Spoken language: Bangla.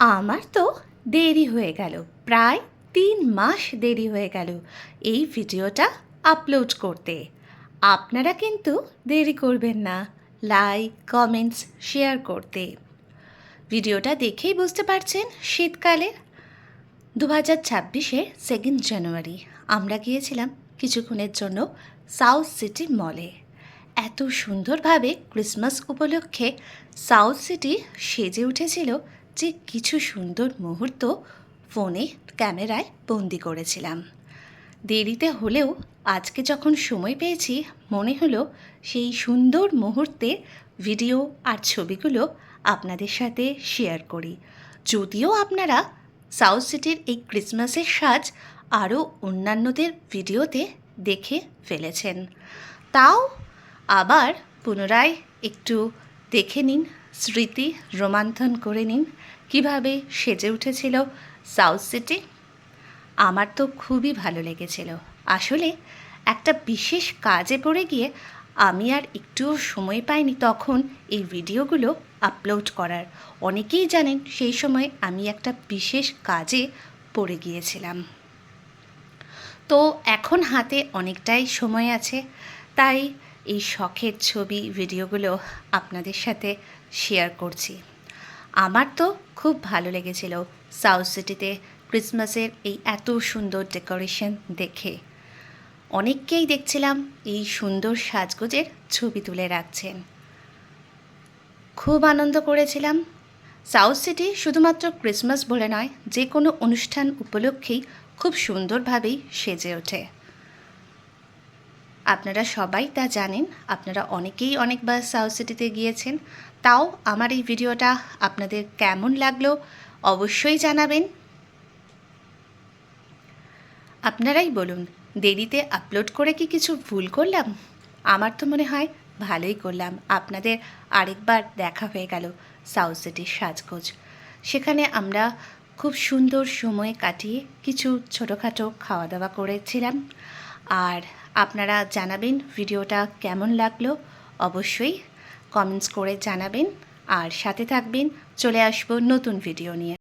আমার তো দেরি হয়ে গেল, প্রায় 3 মাস দেরি হয়ে গেল এই ভিডিওটা আপলোড করতে। আপনারা কিন্তু দেরি করবেন না লাইক, কমেন্টস, শেয়ার করতে। ভিডিওটা দেখেই বুঝতে পারছেন শীতকালে 2026-এর 2 জানুয়ারি আমরা গিয়েছিলাম কিছুক্ষণের জন্য সাউথ সিটি মলে। এত সুন্দরভাবে ক্রিসমাস উপলক্ষে সাউথ সিটি সেজে উঠেছিল যে কিছু সুন্দর মুহূর্ত ফোনে ক্যামেরায় বন্দি করেছিলাম। দেরিতে হলেও আজকে যখন সময় পেয়েছি মনে হলো সেই সুন্দর মুহূর্তের ভিডিও আর ছবিগুলো আপনাদের সাথে শেয়ার করি। যদিও আপনারা সাউথ সিটির এই ক্রিসমাসের সাজ আরও অন্যান্যদের ভিডিওতে দেখে ফেলেছেন, তাও আবার পুনরায় একটু দেখে নিন, স্মৃতি রোমন্থন করে নিন কীভাবে সেজে উঠেছিল সাউথ সিটি। আমার তো খুবই ভালো লেগেছিল। আসলে একটা বিশেষ কাজে পড়ে গিয়ে আমি আর একটুও সময় পাইনি তখন এই ভিডিওগুলো আপলোড করার। অনেকেই জানেন সেই সময় আমি একটা বিশেষ কাজে পড়ে গিয়েছিলাম। তো এখন হাতে অনেকটাই সময় আছে, তাই এই শখের ছবি ভিডিওগুলো আপনাদের সাথে শেয়ার করছি। আমার তো খুব ভালো লেগেছিল সাউথ সিটিতে ক্রিসমাসের এই এত সুন্দর ডেকোরেশন দেখে। অনেককেই দেখছিলাম এই সুন্দর সাজগোজের ছবি তুলে রাখছেন। খুব আনন্দ করেছিলাম। সাউথ সিটি শুধুমাত্র ক্রিসমাস বলে নয়, যে কোনো অনুষ্ঠান উপলক্ষেই খুব সুন্দরভাবেই সেজে ওঠে। আপনারা সবাই তা জানেন, আপনারা অনেকেই অনেকবার সাউথ সিটিতে গিয়েছেন। তাও আমার এই ভিডিওটা আপনাদের কেমন লাগলো অবশ্যই জানাবেন। আপনারাই বলুন, দেরিতে আপলোড করে কি কিছু ভুল করলাম? আমার তো মনে হয় ভালোই করলাম। আপনাদের আরেকবার দেখা হয়ে গেল সাউথ সিটির সাজগোজ। সেখানে আমরা খুব সুন্দর সময় কাটিয়ে কিছু ছোটোখাটো খাওয়া দাওয়া করেছিলাম। আর আপনারা জানাবেন ভিডিওটা কেমন লাগলো, অবশ্যই কমেন্টস করে জানাবেন। আর সাথে থাকবেন, চলে আসবো নতুন ভিডিও নিয়ে।